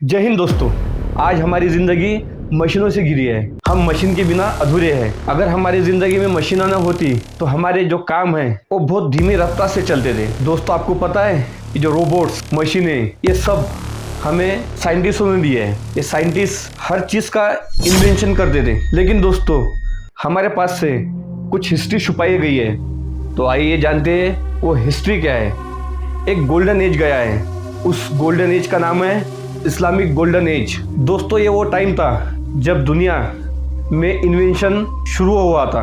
जय हिंद दोस्तों। आज हमारी ज़िंदगी मशीनों से घिरी है। हम मशीन के बिना अधूरे हैं। अगर हमारी ज़िंदगी में मशीन ना होती तो हमारे जो काम हैं वो बहुत धीमी रफ्तार से चलते थे। दोस्तों, आपको पता है ये जो रोबोट्स, मशीनें, ये सब हमें साइंटिस्टों ने दिए हैं। ये साइंटिस्ट हर चीज़ का इन्वेंशन करते थे, लेकिन दोस्तों हमारे पास से कुछ हिस्ट्री छुपाई गई है। तो आइए जानते हैं वो हिस्ट्री क्या है। एक गोल्डन एज गया है, उस गोल्डन एज का नाम है इस्लामिक गोल्डन एज। दोस्तों, ये वो टाइम था जब दुनिया में इन्वेंशन शुरू हुआ था।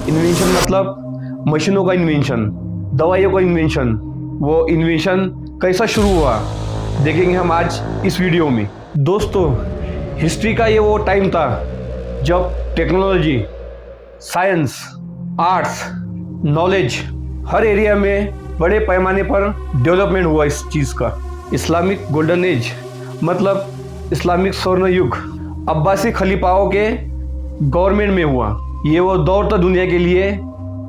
इन्वेंशन मतलब मशीनों का इन्वेंशन, दवाइयों का इन्वेंशन। वो इन्वेंशन कैसा शुरू हुआ देखेंगे हम आज इस वीडियो में। दोस्तों, हिस्ट्री का ये वो टाइम था जब टेक्नोलॉजी, साइंस, आर्ट्स, नॉलेज हर एरिया में बड़े पैमाने पर डेवलपमेंट हुआ इस चीज़ का। इस्लामिक गोल्डन एज मतलब इस्लामिक स्वर्ण युग अब्बासी खलीफाओं के गवर्नमेंट में हुआ। ये वो दौर था दुनिया के लिए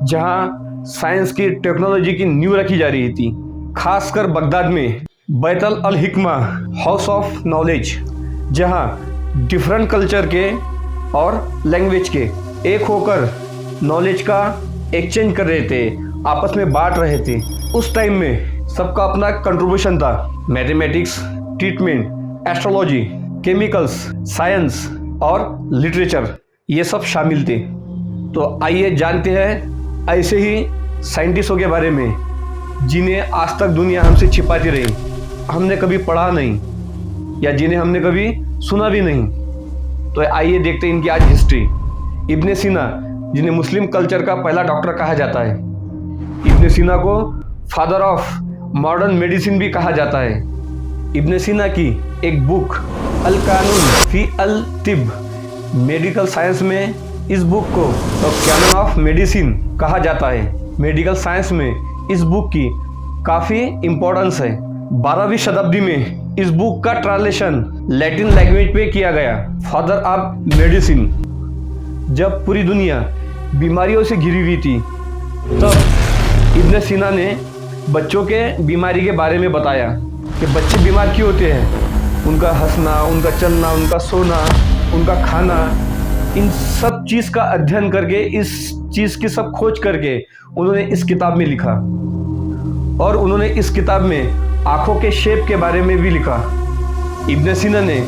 जहां साइंस की, टेक्नोलॉजी की नींव रखी जा रही थी। खासकर बगदाद में बैतल अल हिकमा हाउस ऑफ नॉलेज, जहां डिफरेंट कल्चर के और लैंग्वेज के एक होकर नॉलेज का एक्सचेंज कर रहे थे, आपस में बांट रहे थे। उस टाइम में सबका अपना कंट्रीब्यूशन था। Mathematics, treatment, astrology, chemicals, science और लिटरेचर, ये सब शामिल थे। तो आइए जानते हैं ऐसे ही साइंटिस्टों के बारे में जिन्हें आज तक दुनिया हमसे छिपाती रही, हमने कभी पढ़ा नहीं या जिन्हें हमने कभी सुना भी नहीं। तो आइए देखते हैं इनकी आज हिस्ट्री। इब्न सीना, जिन्हें मुस्लिम कल्चर का पहला डॉक्टर कहा जाता है। इब्न सीना को फादर ऑफ मॉडर्न मेडिसिन भी कहा जाता है। इब्न सीना की एक बुक अल कानून फी अल तिब, मेडिकल साइंस में इस बुक को द कैनन ऑफ मेडिसिन कहा जाता है। मेडिकल साइंस में इस बुक की काफ़ी इम्पोर्टेंस है। 12वीं शताब्दी में इस बुक का ट्रांसलेशन लैटिन लैंग्वेज पे किया गया, फादर ऑफ मेडिसिन। जब पूरी दुनिया बीमारियों से घिरी हुई थी तब इब्न सीना ने बच्चों के बीमारी के बारे में बताया कि बच्चे बीमार क्यों होते हैं। उनका हंसना, उनका चलना, उनका सोना, उनका खाना, इन सब चीज़ का अध्ययन करके, इस चीज़ की सब खोज करके उन्होंने इस किताब में लिखा। और उन्होंने इस किताब में आँखों के शेप के बारे में भी लिखा। इब्न सीना ने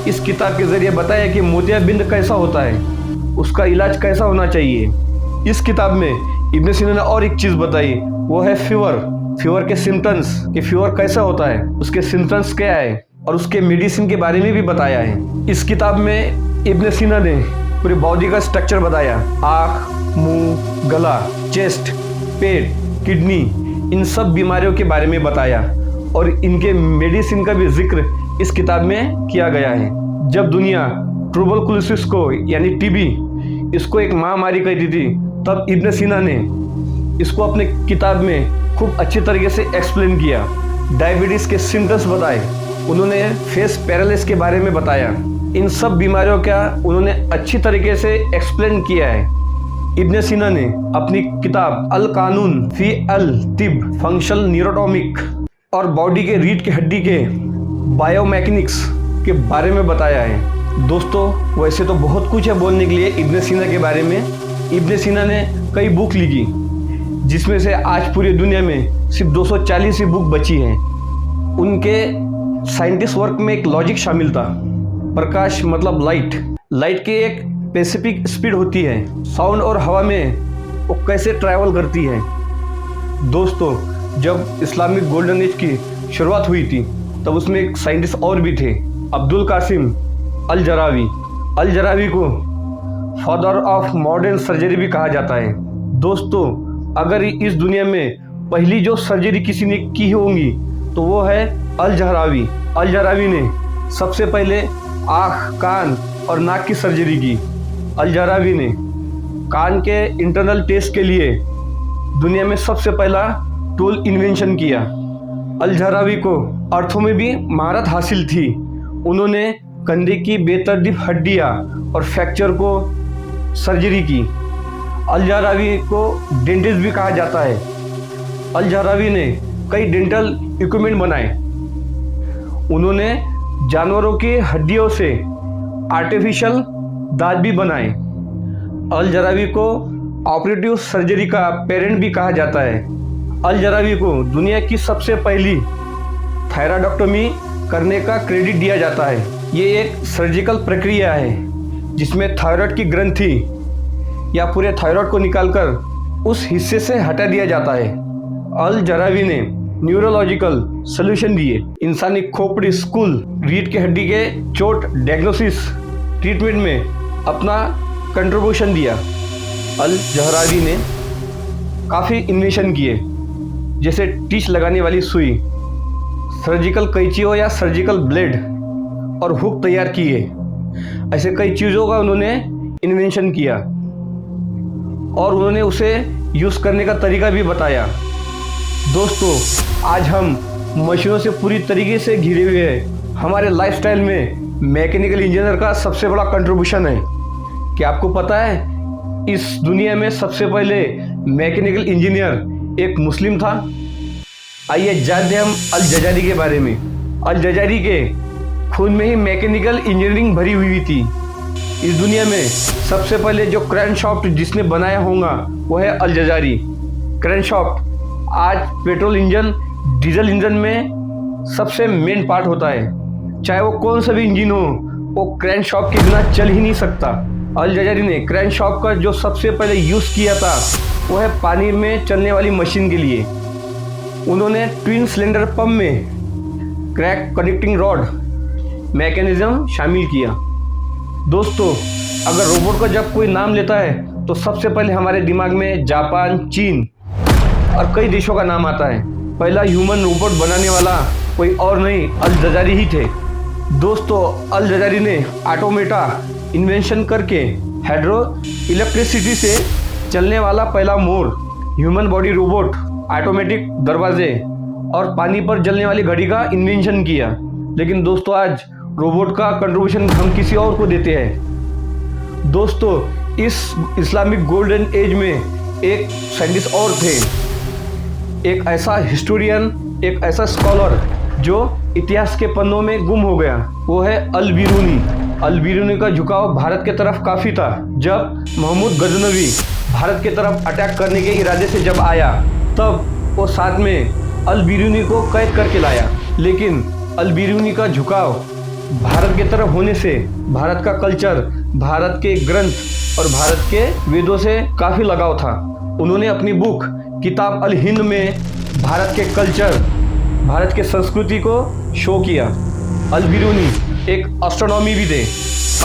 इस किताब के ज़रिए बताया कि मोतियाबिंद कैसा होता है, उसका इलाज कैसा होना चाहिए। इस किताब में इब्न सीना ने और एक चीज़ बताई, वो है फीवर के सिम्टम्स, कि फीवर कैसा होता है, उसके सिम्टम्स क्या है और उसके मेडिसिन के बारे में भी बताया है। इस किताब में इब्न सीना ने पूरी बॉडी का स्ट्रक्चर बताया, आँख, मुंह, गला, चेस्ट, पेट, किडनी, इन सब बीमारियों के बारे में बताया और इनके मेडिसिन का भी जिक्र इस किताब में किया गया है। जब दुनिया ट्यूबरकुलोसिस को यानी टीबी, इसको एक महामारी कहती थी, तब इब्न सीना ने इसको अपने किताब में खूब अच्छी तरीके से एक्सप्लेन किया। डायबिटीज़ के सिम्टम्स बताए, उन्होंने फेस पैरालिसिस के बारे में बताया। इन सब बीमारियों का उन्होंने अच्छी तरीके से एक्सप्लेन किया है। इब्न सीना ने अपनी किताब अल कानून फी अल तिब, फंक्शनल न्यूरोटॉमिक और बॉडी के रीढ़ की हड्डी के बायोमैकेनिक्स के बारे में बताया है। दोस्तों, वैसे तो बहुत कुछ है बोलने के लिए इब्न सीना के बारे में। इब्न सीना ने कई बुक लिखी, जिसमें से आज पूरी दुनिया में सिर्फ 240 ही बुक बची हैं। उनके साइंटिस्ट वर्क में एक लॉजिक शामिल था। प्रकाश मतलब लाइट की एक स्पेसिफिक स्पीड होती है, साउंड और हवा में वो कैसे ट्रैवल करती है। दोस्तों, जब इस्लामिक गोल्डन एज की शुरुआत हुई थी तब उसमें एक साइंटिस्ट और भी थे, अब्दुल कासिम अल जरावी। अल जरावी को फादर ऑफ मॉडर्न सर्जरी भी कहा जाता है। दोस्तों, अगर इस दुनिया में पहली जो सर्जरी किसी ने की होंगी तो वो है अल जरावी। अल जरावी ने सबसे पहले आँख, कान और नाक की सर्जरी की। अल जरावी ने कान के इंटरनल टेस्ट के लिए दुनिया में सबसे पहला टूल इन्वेंशन किया। अल जरावी को अर्थों में भी महारत हासिल थी। उन्होंने कंधे की बेतरतीब हड्डियाँ और फ्रैक्चर को सर्जरी की। अल जरावी को डेंटिस्ट भी कहा जाता है। अल जरावी ने कई डेंटल इक्विपमेंट बनाए। उन्होंने जानवरों की हड्डियों से आर्टिफिशियल दांत भी बनाए। अल जरावी को ऑपरेटिव सर्जरी का पेरेंट भी कहा जाता है। अल जरावी को दुनिया की सबसे पहली थायराइडोक्टोमी करने का क्रेडिट दिया जाता है। ये एक सर्जिकल प्रक्रिया है जिसमें थायराइड की ग्रंथि या पूरे थायराइड को निकालकर उस हिस्से से हटा दिया जाता है। अल जरावी ने न्यूरोलॉजिकल सॉल्यूशन दिए, इंसानी खोपड़ी, स्कूल, रीढ़ की हड्डी के चोट डायग्नोसिस ट्रीटमेंट में अपना कंट्रीब्यूशन दिया। अल जरावी ने काफ़ी इन्वेंशन किए, जैसे टीच लगाने वाली सुई, सर्जिकल कैंचियों या सर्जिकल ब्लेड और हुक तैयार किए। ऐसे कई चीज़ों का उन्होंने इन्वेंशन किया और उन्होंने उसे यूज़ करने का तरीका भी बताया। दोस्तों, आज हम मशीनों से पूरी तरीके से घिरे हुए हैं। हमारे लाइफस्टाइल में मैकेनिकल इंजीनियर का सबसे बड़ा कंट्रीब्यूशन है। क्या आपको पता है इस दुनिया में सबसे पहले मैकेनिकल इंजीनियर एक मुस्लिम था? आइए जानते हैं हम अल जजारी के बारे में। अल जजारी के खून में ही मैकेनिकल इंजीनियरिंग भरी हुई थी। इस दुनिया में सबसे पहले जो क्रैंकशाफ्ट जिसने बनाया होगा वो है अल जजारी। क्रैंकशाफ्ट आज पेट्रोल इंजन, डीजल इंजन में सबसे मेन पार्ट होता है। चाहे वो कौन सा भी इंजन हो, वो क्रैंकशाफ्ट के बिना चल ही नहीं सकता। अल जजारी ने क्रैंकशाफ्ट का जो सबसे पहले यूज़ किया था वो है पानी में चलने वाली मशीन के लिए। उन्होंने ट्विन सिलेंडर पंप में क्रैक कनेक्टिंग रॉड मैकेनिज्म शामिल किया। दोस्तों, अगर रोबोट का जब कोई नाम लेता है तो सबसे पहले हमारे दिमाग में जापान, चीन और कई देशों का नाम आता है। पहला ह्यूमन रोबोट बनाने वाला कोई और नहीं, अल जजारी ही थे। दोस्तों, अल जजारी ने ऑटोमेटा इन्वेंशन करके हाइड्रो इलेक्ट्रिसिटी से चलने वाला पहला मोर, ह्यूमन बॉडी रोबोट, ऑटोमेटिक दरवाजे और पानी पर जलने वाली घड़ी का इन्वेंशन किया। लेकिन दोस्तों, आज रोबोट का कंट्रीब्यूशन हम किसी और को देते हैं। दोस्तों, इस इस्लामिक गोल्डन एज में एक साइंटिस्ट और थे, एक ऐसा हिस्टोरियन, एक ऐसा स्कॉलर जो इतिहास के पन्नों में गुम हो गया। वो है अल बिरूनी। अल बिरूनी का झुकाव भारत के तरफ काफ़ी था। जब महमूद गजनवी भारत के तरफ अटैक करने के इरादे से जब आया, तब वो साथ में अल बिरूनी को कैद करके लाया। लेकिन अल बिरूनी का झुकाव भारत की तरफ होने से भारत का कल्चर, भारत के ग्रंथ और भारत के वेदों से काफ़ी लगाव था। उन्होंने अपनी बुक किताब अल हिंद में भारत के कल्चर, भारत के संस्कृति को शो किया। अल बिरूनी एक एस्ट्रोनॉमी भी थे।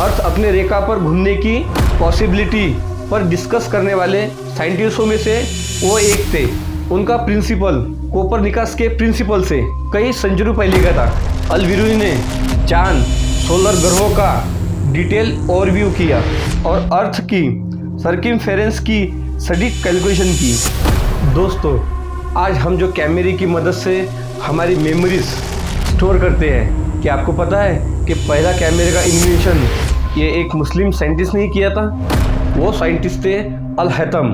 अर्थ अपने रेखा पर घूमने की पॉसिबिलिटी पर डिस्कस करने वाले साइंटिस्टों में से वो एक थे। उनका प्रिंसिपल कोपरनिकस के प्रिंसिपल से कई सेंचुरी पहले का था। अल बिरूनी ने चांद, सोलर ग्रहों का डिटेल ओवरव्यू किया और अर्थ की सर्कमफेरेंस की सटीक कैलकुलेशन की। दोस्तों, आज हम जो कैमरे की मदद से हमारी मेमोरीज स्टोर करते हैं, क्या आपको पता है कि पहला कैमरे का इन्वेंशन ये एक मुस्लिम साइंटिस्ट ने किया था? वो साइंटिस्ट थे अल हैतम।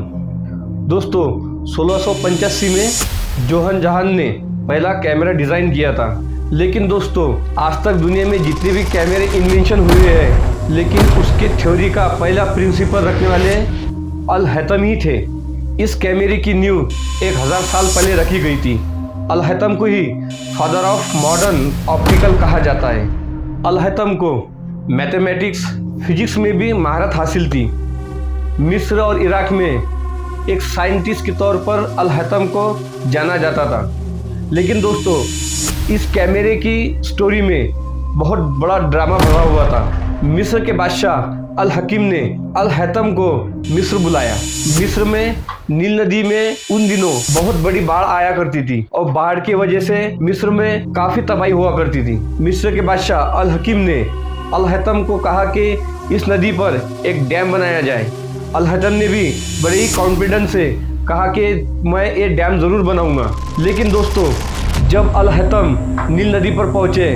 दोस्तों, 1685 में जोहन जहान ने पहला कैमरा डिज़ाइन किया था। लेकिन दोस्तों, आज तक दुनिया में जितने भी कैमरे इन्वेंशन हुए हैं, लेकिन उसके थ्योरी का पहला प्रिंसिपल रखने वाले अल हैतम ही थे। इस कैमरे की नींव 1000 साल पहले रखी गई थी। अल हैतम को ही फादर ऑफ मॉडर्न ऑप्टिकल कहा जाता है। अल हैतम को मैथमेटिक्स, फिजिक्स में भी महारत हासिल थी। मिस्र और इराक में एक साइंटिस्ट के तौर पर अल हैतम को जाना जाता था। लेकिन दोस्तों, इस कैमरे की स्टोरी में बहुत बड़ा ड्रामा भरा हुआ था। मिस्र के बादशाह अल हकीम ने अल हैतम को मिस्र बुलाया। मिस्र में नील नदी में उन दिनों बहुत बड़ी बाढ़ आया करती थी और बाढ़ की वजह से मिस्र में काफ़ी तबाही हुआ करती थी। मिस्र के बादशाह अल हकीम ने अल हैतम को कहा कि इस नदी पर एक डैम बनाया जाए। अल हैतम ने भी बड़े ही कॉन्फिडेंस से कहा कि मैं ये डैम ज़रूर बनाऊंगा। लेकिन दोस्तों, जब अल हैतम नील नदी पर पहुँचे,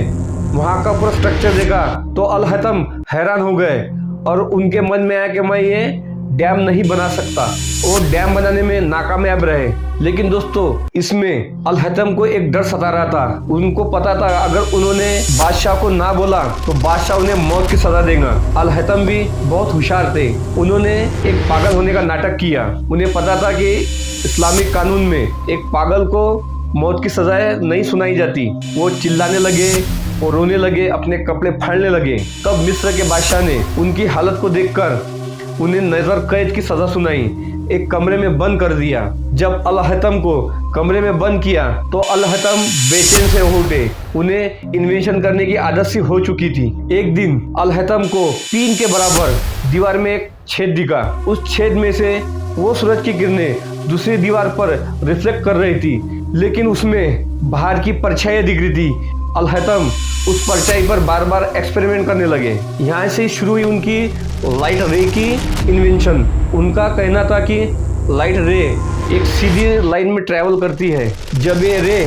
वहाँ का पूरा स्ट्रक्चर देखा तो अल हैतम हैरान हो गए और उनके मन में आया कि मैं ये डैम नहीं बना सकता और डैम बनाने में नाकामयाब रहे। लेकिन दोस्तों इसमें अल हैथम को एक डर सता रहा था। उनको पता था अगर उन्होंने बादशाह को ना बोला तो बादशाह उन्हें मौत की सजा देगा। अल हैथम भी बहुत होशियार थे। उन्होंने एक पागल होने का नाटक किया। उन्हें पता था कि इस्लामिक कानून में एक पागल को मौत की सजाएं नहीं सुनाई जाती। वो चिल्लाने लगे और रोने लगे, अपने कपड़े फाड़ने लगे। तब मिस्र के बादशाह ने उनकी हालत को देखकर उन्हें नजर कैद की सजा सुनाई, एक कमरे में बंद कर दिया। जब अल हैथम को कमरे में बंद किया तो अल हैथम बेचैन से हो उठे। उन्हें इन्वेंशन करने की आदत सी हो चुकी थी। एक दिन अल हैथम को पीन के बराबर दीवार में एक छेद दिखा। उस छेद में से वो सूरज की किरणें दूसरी दीवार पर रिफ्लेक्ट कर रही थी, लेकिन उसमें बाहर की परछाइयां दिख रही थी। अल हैथम उस परछाई पर बार बार एक्सपेरिमेंट करने लगे। यहाँ से शुरू हुई उनकी लाइट रे की इन्वेंशन। उनका कहना था कि लाइट रे एक सीधी लाइन में ट्रैवल करती है। जब ये रे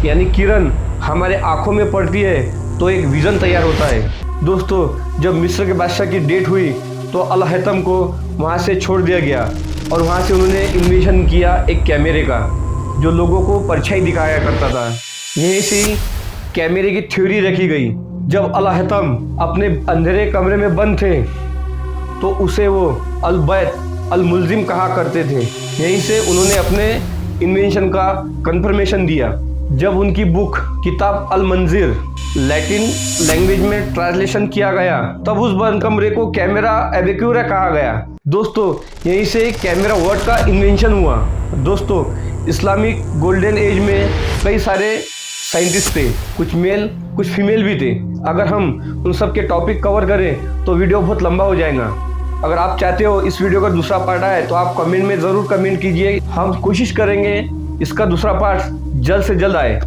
यानी किरण हमारे आंखों में पड़ती है तो एक विजन तैयार होता है। दोस्तों जब मिस्र के बादशाह की डेथ हुई तो अल हैथम को वहाँ से छोड़ दिया गया और वहाँ से उन्होंने इन्वेंशन किया एक कैमरे का, जो लोगों को परछाई दिखाया करता था। यहीं से कैमरे की थ्योरी रखी गई। जब अल हैथम अपने अंधेरे कमरे में बंद थे तो उसे वो अल बैत अल मुल्जिम कहा करते थे। यहीं से उन्होंने अपने इन्वेंशन का कंफर्मेशन दिया। जब उनकी बुक किताब अल मंजिर लैटिन लैंग्वेज में ट्रांसलेशन किया गया तब उस बंद कमरे को कैमरा एवेक्यूरा कहा गया। दोस्तों यहीं से कैमरा वर्ड का इन्वेंशन हुआ। दोस्तों इस्लामिक गोल्डन एज में कई सारे साइंटिस्ट थे, कुछ मेल कुछ फीमेल भी थे। अगर हम उन सब के टॉपिक कवर करें तो वीडियो बहुत लंबा हो जाएगा। अगर आप चाहते हो इस वीडियो का दूसरा पार्ट आए तो आप कमेंट में ज़रूर कमेंट कीजिए। हम कोशिश करेंगे इसका दूसरा पार्ट जल्द से जल्द आए।